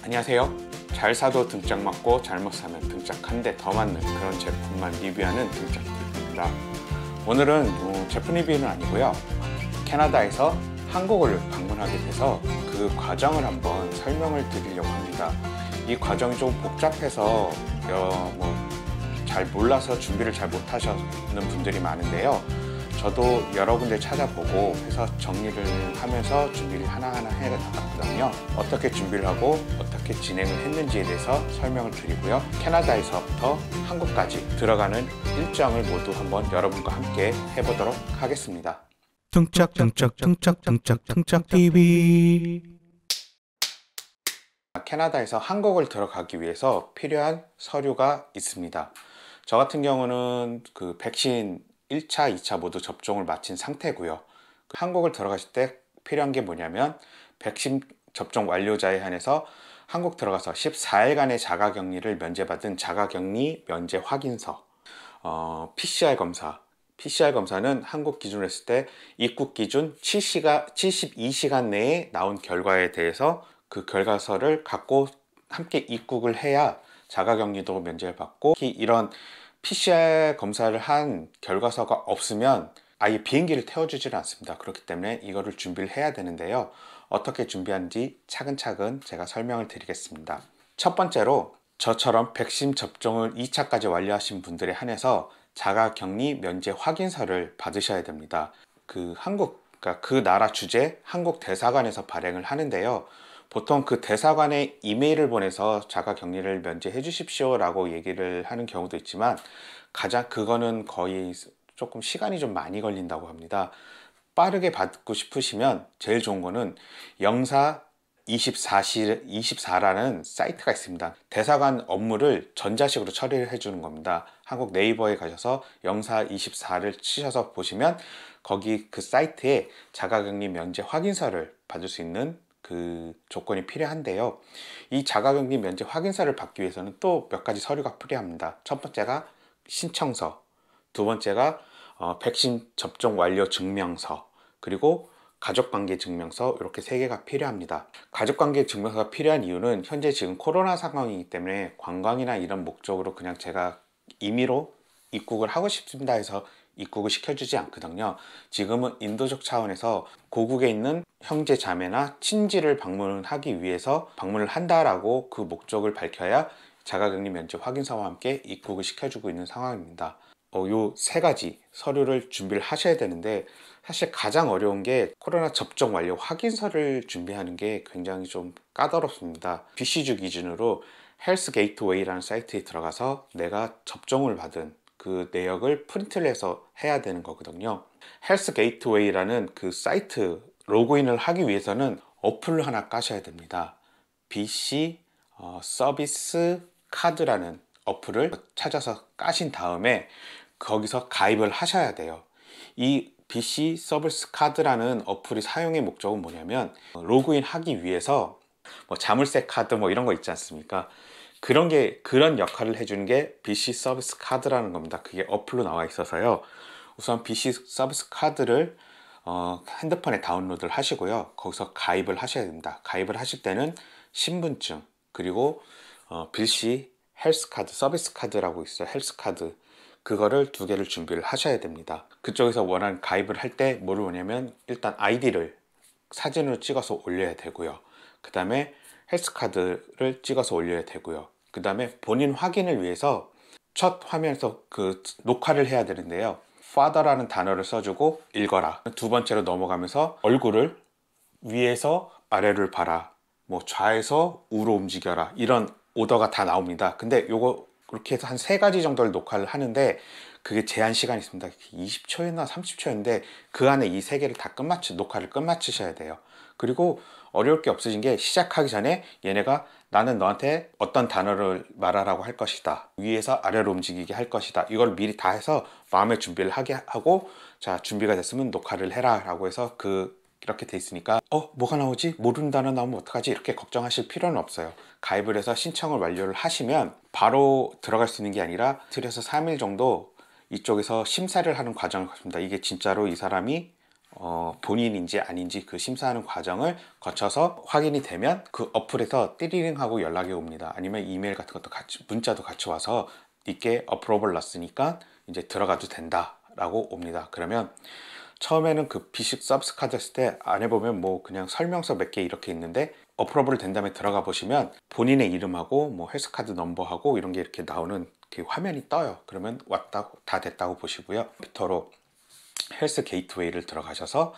안녕하세요. 잘 사도 등짝 맞고 잘못 사면 등짝 한 대 더 맞는 그런 제품만 리뷰하는 등짝TV입니다. 오늘은 제품 리뷰는 아니고요. 캐나다에서 한국을 방문하게 돼서 그 과정을 한번 설명을 드리려고 합니다. 이 과정이 좀 복잡해서 잘 몰라서 준비를 잘 못하시는 분들이 많은데요. 저도 여러 군데 찾아보고 해서 정리를 하면서 준비를 하나하나 해나갔거든요. 어떻게 준비를 하고 어떻게 진행을 했는지에 대해서 설명을 드리고요. 캐나다에서부터 한국까지 들어가는 일정을 모두 한번 여러분과 함께 해보도록 하겠습니다. 등짝TV. 캐나다에서 한국을 들어가기 위해서 필요한 서류가 있습니다. 저 같은 경우는 그 백신 1차, 2차 모두 접종을 마친 상태고요. 한국을 들어가실 때 필요한 게 뭐냐면 백신 접종 완료자에 한해서 한국 들어가서 14일간의 자가격리를 면제받은 자가격리 면제 확인서, PCR 검사. PCR 검사는 한국 기준으로 했을 때 입국 기준 72시간 내에 나온 결과에 대해서 그 결과서를 갖고 함께 입국을 해야 자가격리도 면제를 받고, 이런 PCR 검사를 한 결과서가 없으면 아예 비행기를 태워주질 않습니다. 그렇기 때문에 이거를 준비를 해야 되는데요. 어떻게 준비하는지 차근차근 제가 설명을 드리겠습니다. 첫 번째로 저처럼 백신 접종을 2차까지 완료하신 분들에 한해서 자가격리 면제 확인서를 받으셔야 됩니다. 그러니까 그 나라 주재 한국 대사관에서 발행을 하는데요. 보통 그 대사관에 이메일을 보내서 자가격리를 면제해 주십시오 라고 얘기를 하는 경우도 있지만, 그거는 거의 조금 시간이 좀 많이 걸린다고 합니다. 빠르게 받고 싶으시면 제일 좋은 거는 영사 24라는 사이트가 있습니다. 대사관 업무를 전자식으로 처리를 해주는 겁니다. 한국 네이버에 가셔서 영사 24를 치셔서 보시면 거기 그 사이트에 자가격리 면제 확인서를 받을 수 있는 그 조건이 필요한데요. 이 자가격리 면제 확인서를 받기 위해서는 또 몇 가지 서류가 필요합니다. 첫 번째가 신청서, 두 번째가 백신 접종 완료 증명서, 그리고 가족관계 증명서, 이렇게 세 개가 필요합니다. 가족관계 증명서가 필요한 이유는 현재 지금 코로나 상황이기 때문에 관광이나 이런 목적으로 그냥 제가 임의로 입국을 하고 싶습니다 해서 입국을 시켜주지 않거든요. 지금은 인도적 차원에서 고국에 있는 형제 자매나 친지를 방문하기 위해서 방문을 한다라고 그 목적을 밝혀야 자가격리 면제 확인서와 함께 입국을 시켜주고 있는 상황입니다. 요 세 가지 서류를 준비를 하셔야 되는데, 사실 가장 어려운 게 코로나 접종 완료 확인서를 준비하는 게 굉장히 좀 까다롭습니다. BC주 기준으로 헬스 게이트웨이라는 사이트에 들어가서 내가 접종을 받은 그 내역을 프린트를 해서 해야 되는 거거든요. 헬스 게이트웨이라는 그 사이트 로그인을 하기 위해서는 어플을 하나 까셔야 됩니다. BC 서비스 카드라는 어플을 찾아서 까신 다음에 거기서 가입을 하셔야 돼요. 이 BC 서비스 카드라는 어플의 사용의 목적은 뭐냐면, 로그인 하기 위해서 자물쇠 카드 이런 거 있지 않습니까? 그런 역할을 해주는 게 BC 서비스 카드라는 겁니다. 그게 어플로 나와 있어서요. 우선 BC 서비스 카드를 핸드폰에 다운로드를 하시고요. 거기서 가입을 하셔야 됩니다. 가입을 하실 때는 신분증, 그리고 BC 헬스 카드, 서비스 카드라고 있어요. 헬스 카드. 그거를 두 개를 준비를 하셔야 됩니다. 그쪽에서 원하는 가입을 할 때 뭐를 오냐면, 일단 아이디를 사진으로 찍어서 올려야 되고요. 그 다음에 헬스 카드를 찍어서 올려야 되고요. 그 다음에 본인 확인을 위해서 첫 화면에서 그 녹화를 해야 되는데요. father라는 단어를 써주고 읽어라. 두 번째로 넘어가면서 얼굴을 위에서 아래를 봐라, 좌에서 우로 움직여라, 이런 오더가 다 나옵니다. 근데 요거 그렇게 해서 한 3가지 정도를 녹화를 하는데, 그게 제한 시간이 있습니다. 20초였나 30초였는데 그 안에 이 3개를 다 녹화를 끝마치셔야 돼요. 그리고 어려울 게 없으신 게, 시작하기 전에 얘네가 나는 너한테 어떤 단어를 말하라고 할 것이다, 위에서 아래로 움직이게 할 것이다, 이걸 미리 다 해서 마음의 준비를 하게 하고, 자 준비가 됐으면 녹화를 해라 라고 해서 이렇게 돼 있으니까 뭐가 나오지? 모르는 단어 나오면 어떡하지? 이렇게 걱정하실 필요는 없어요. 가입을 해서 신청을 완료를 하시면 바로 들어갈 수 있는 게 아니라 이틀에서 3일 정도 이쪽에서 심사를 하는 과정을 거칩니다. 이게 진짜로 이 사람이 본인인지 아닌지 그 심사하는 과정을 거쳐서 확인이 되면 그 어플에서 띠리링 하고 연락이 옵니다. 아니면 이메일 같은 것도 같이, 문자도 같이 와서 이게 어프로벌 났으니까 이제 들어가도 된다 라고 옵니다. 그러면 처음에는 그 비식 서비스 카드 했을 때 안에 보면 뭐 그냥 설명서 몇 개 이렇게 있는데 어프로벌 된 다음에 들어가 보시면 본인의 이름하고 뭐 헬스카드 넘버하고 이런 게 이렇게 나오는 그 화면이 떠요. 그러면 왔다, 다 됐다고 보시고요. 컴퓨터로 헬스 게이트웨이를 들어가셔서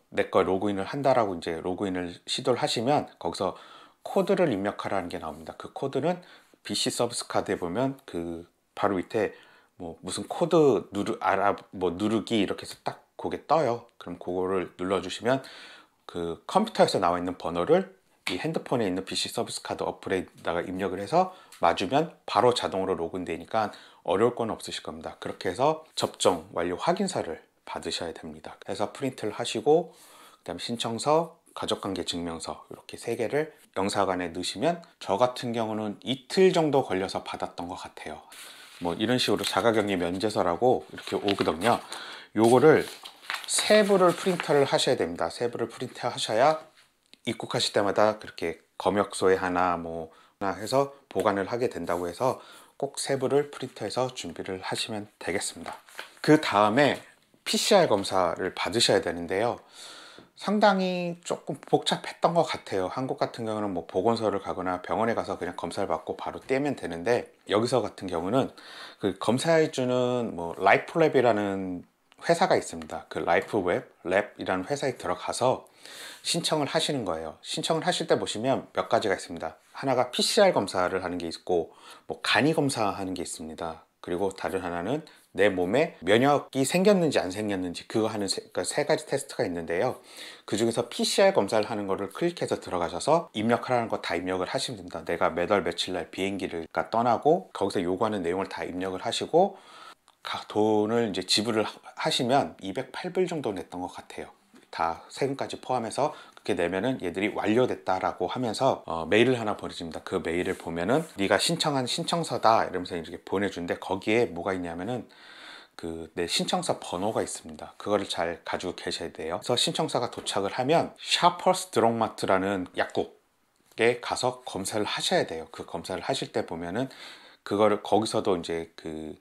내 거 로그인을 한다라고 이제 로그인을 시도를 하시면 거기서 코드를 입력하라는 게 나옵니다. 그 코드는 BC 서비스 카드에 보면 그 바로 밑에 뭐 무슨 코드 누르기 이렇게 해서 딱 그게 떠요. 그럼 그거를 눌러주시면 그 컴퓨터에서 나와 있는 번호를 이 핸드폰에 있는 BC 서비스 카드 어플에다가 입력을 해서 맞으면 바로 자동으로 로그인 되니까 어려울 건 없으실 겁니다. 그렇게 해서 접종 완료 확인서를 받으셔야 됩니다. 그래서 프린트를 하시고 그다음 신청서, 가족관계 증명서 이렇게 3개를 영사관에 넣으시면 저 같은 경우는 이틀 정도 걸려서 받았던 것 같아요. 뭐 이런 식으로 자가격리 면제서라고 이렇게 오거든요. 요거를 3부를 프린터를 하셔야 됩니다. 3부를 프린트 하셔야 입국하실 때마다 그렇게 검역소에 하나 뭐 하나 해서 보관을 하게 된다고 해서 꼭 3부를 프린터해서 준비를 하시면 되겠습니다. 그 다음에 PCR 검사를 받으셔야 되는데요. 상당히 조금 복잡했던 것 같아요. 한국 같은 경우는 뭐 보건소를 가거나 병원에 가서 그냥 검사를 받고 바로 떼면 되는데 여기서 같은 경우는 그 검사해주는 뭐 라이프랩이라는 회사가 있습니다. 그 라이프랩이라는 회사에 들어가서 신청을 하시는 거예요. 신청을 하실 때 보시면 몇 가지가 있습니다. 하나가 PCR 검사를 하는 게 있고 뭐 간이 검사하는 게 있습니다. 그리고 다른 하나는 내 몸에 면역이 생겼는지 안 생겼는지 그거 하는 그러니까 3가지 테스트가 있는데요. 그 중에서 PCR 검사를 하는 거를 클릭해서 들어가셔서 입력하라는 거 다 입력을 하시면 됩니다. 내가 몇 월 며칠 날 비행기를 떠나고 거기서 요구하는 내용을 다 입력을 하시고 돈을 이제 지불을 하시면 208불 정도 냈던 것 같아요. 다 세금까지 포함해서 그렇게 내면은 얘들이 완료됐다라고 하면서 메일을 하나 보내줍니다. 그 메일을 보면은 네가 신청한 신청서다 이러면서 이렇게 보내주는데 거기에 뭐가 있냐면은 그 내 신청서 번호가 있습니다. 그거를 잘 가지고 계셔야 돼요. 그래서 신청서가 도착을 하면 샤퍼스 드럭마트라는 약국에 가서 검사를 하셔야 돼요. 그 검사를 하실 때 보면은 그거를 거기서도 이제 그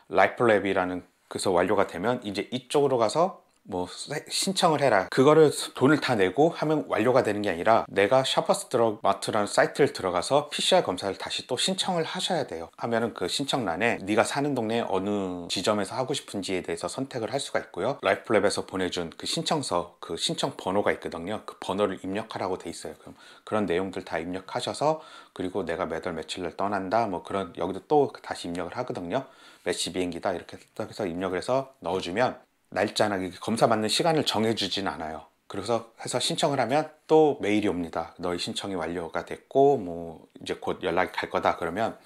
라이프랩이라는 그래서 완료가 되면 이제 이쪽으로 가서 뭐 신청을 해라. 그거를 돈을 다 내고 하면 완료가 되는 게 아니라 내가 샤퍼스 드럭마트라는 사이트를 들어가서 PCR 검사를 다시 또 신청을 하셔야 돼요. 하면은 그 신청란에 네가 사는 동네 어느 지점에서 하고 싶은지에 대해서 선택을 할 수가 있고요. 라이프랩에서 보내준 그 신청서 그 신청 번호가 있거든요. 그 번호를 입력하라고 돼 있어요. 그럼 그런 내용들 다 입력하셔서 그리고 내가 몇 월 며칠 날 떠난다 뭐 그런 여기도 또 다시 입력을 하거든요. 몇 시 비행기다 이렇게 해서 입력을 해서 넣어주면 날짜나 검사 받는 시간을 정해주진 않아요. 그래서 해서 신청을 하면 또 메일이 옵니다. 너희 신청이 완료가 됐고 뭐 이제 곧 연락이 갈 거다. 그러면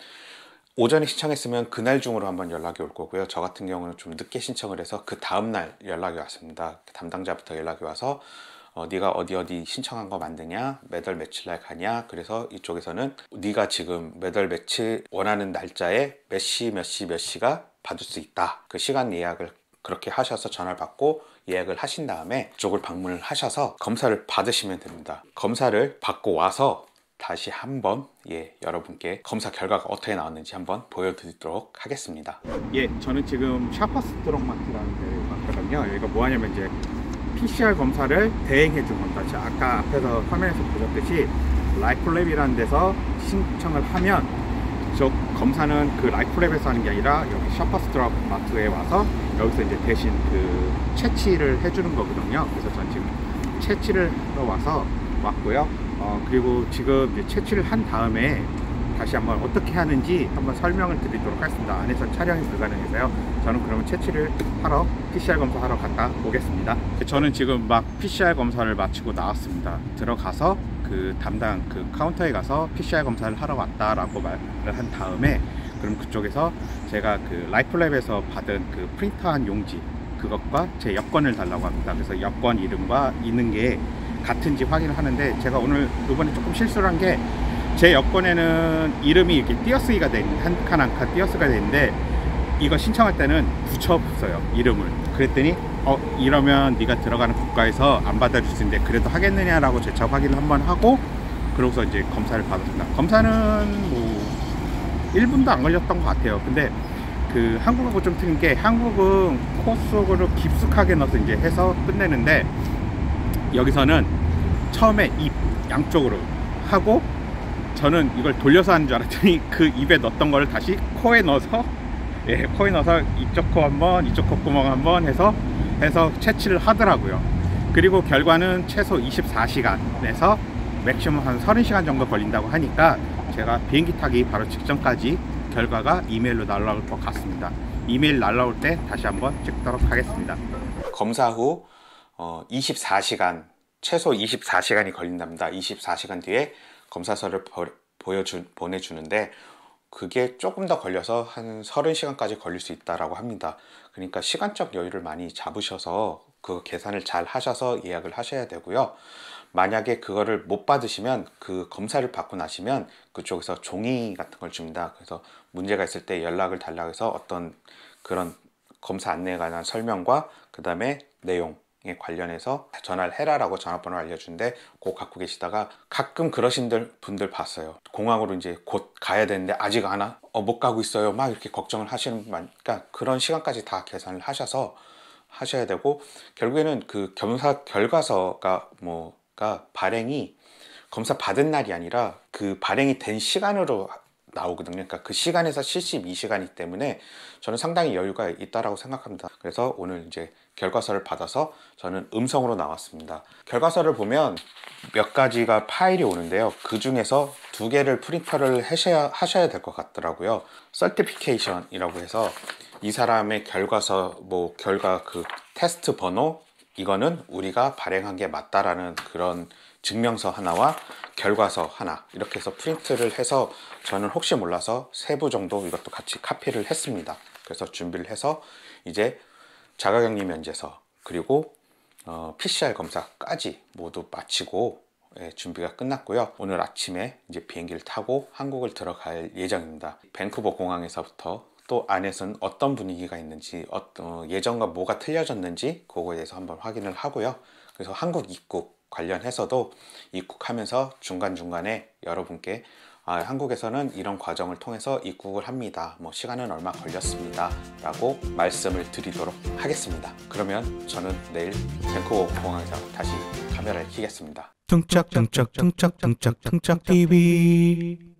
오전에 신청했으면 그날 중으로 한번 연락이 올 거고요. 저 같은 경우는 좀 늦게 신청을 해서 그 다음날 연락이 왔습니다. 담당자부터 연락이 와서 네가 어디 신청한 거 맞느냐, 몇 월 며칠 날 가냐. 그래서 이쪽에서는 네가 지금 몇 월 며칠 원하는 날짜에 몇 시가 받을 수 있다. 그 시간 예약을 그렇게 하셔서 전화를 받고 예약을 하신 다음에 그쪽을 방문을 하셔서 검사를 받으시면 됩니다. 검사를 받고 와서 다시 한번 여러분께 검사 결과가 어떻게 나왔는지 한번 보여드리도록 하겠습니다. 저는 지금 샤퍼스 드럭마트라는 데를 왔거든요. 여기가 뭐하냐면 이제 PCR 검사를 대행해 준 겁니다. 제가 아까 앞에서 화면에서 보셨듯이 라이프랩이라는 데서 신청을 하면 저 검사는 그 라이프랩에서 하는 게 아니라 여기 샤퍼스 드럭마트에 와서 여기서 이제 대신 그 채취를 해주는 거거든요. 그래서 전 지금 채취를 하러 왔고요. 그리고 지금 이제 채취를 한 다음에 다시 한번 어떻게 하는지 한번 설명을 드리도록 하겠습니다. 안에서 촬영이 불가능해서요. 저는 그러면 채취를 하러 PCR 검사하러 갔다 오겠습니다. 저는 지금 막 PCR 검사를 마치고 나왔습니다. 들어가서 그 담당 그 카운터에 가서 PCR 검사를 하러 왔다라고 말을 한 다음에 그럼 그쪽에서 제가 그 라이프랩에서 받은 그 프린터한 용지 그것과 제 여권을 달라고 합니다. 그래서 여권 이름과 있는 게 같은지 확인을 하는데 제가 오늘 이번에 조금 실수를 한 게 제 여권에는 이름이 이렇게 띄어쓰기가 돼 있는 한 칸 띄어쓰기가 돼 있는데 이거 신청할 때는 붙였어요. 이름을. 그랬더니 이러면 네가 들어가는 국가에서 안 받아줄 수 있는데 그래도 하겠느냐라고 재차 확인을 한번 하고 그러고서 이제 검사를 받았습니다. 검사는 뭐 1분도 안 걸렸던 것 같아요. 근데 그 한국하고 좀 틀린 게 한국은 코 속으로 깊숙하게 넣어서 이제 해서 끝내는데 여기서는 처음에 입 양쪽으로 하고 저는 이걸 돌려서 하는 줄 알았더니 그 입에 넣었던 거를 다시 코에 넣어서 코에 넣어서 이쪽 코 한번 이쪽 콧구멍 한번 해서 채취를 하더라고요. 그리고 결과는 최소 24시간에서 맥시멈 한 30시간 정도 걸린다고 하니까 제가 비행기 타기 바로 직전까지 결과가 이메일로 날라올 것 같습니다. 이메일 날라올 때 다시 한번 찍도록 하겠습니다. 검사 후 24시간 최소 24시간이 걸린답니다. 24시간 뒤에 검사서를 보내주는데 그게 조금 더 걸려서 한 30시간까지 걸릴 수 있다고 합니다. 그러니까 시간적 여유를 많이 잡으셔서 그 계산을 잘 하셔서 예약을 하셔야 되고요. 만약에 그거를 못 받으시면 그 검사를 받고 나시면 그쪽에서 종이 같은 걸 줍니다. 그래서 문제가 있을 때 연락을 달라고 해서 어떤 그런 검사 안내에 관한 설명과 그 다음에 내용에 관련해서 전화를 해라라고 전화번호를 알려주는데 그거 갖고 계시다가 가끔 그러신 분들 봤어요. 공항으로 이제 곧 가야 되는데 아직 안 와? 못 가고 있어요. 막 이렇게 걱정을 하시는 분, 그러니까 그런 시간까지 다 계산을 하셔서 하셔야 되고 결국에는 그 검사 결과서가 발행이 검사 받은 날이 아니라 그 발행이 된 시간으로 나오거든요. 그러니까 그 시간에서 72시간이기 때문에 저는 상당히 여유가 있다라고 생각합니다. 그래서 오늘 이제 결과서를 받아서 저는 음성으로 나왔습니다. 결과서를 보면 몇 가지가 파일이 오는데요. 그 중에서 2개를 프린터를 하셔야 될 것 같더라고요. 서티피케이션이라고 해서 이 사람의 결과서 결과 그 테스트 번호 이거는 우리가 발행한 게 맞다라는 그런 증명서 하나와 결과서 하나 이렇게 해서 프린트를 해서 저는 혹시 몰라서 3부 정도 이것도 같이 카피를 했습니다. 그래서 준비를 해서 이제 자가격리 면제서 그리고 PCR 검사까지 모두 마치고 준비가 끝났고요. 오늘 아침에 이제 비행기를 타고 한국을 들어갈 예정입니다. 밴쿠버 공항에서부터 또 안에서는 어떤 분위기가 있는지 예전과 뭐가 틀려졌는지 그거에 대해서 한번 확인을 하고요. 그래서 한국 입국 관련해서도 입국하면서 중간중간에 여러분께 한국에서는 이런 과정을 통해서 입국을 합니다. 시간은 얼마 걸렸습니다. 라고 말씀을 드리도록 하겠습니다. 그러면 저는 내일 밴쿠버 공항에서 다시 카메라를 켜겠습니다. 퉁짝퉁짝퉁짝퉁짝퉁짝 TV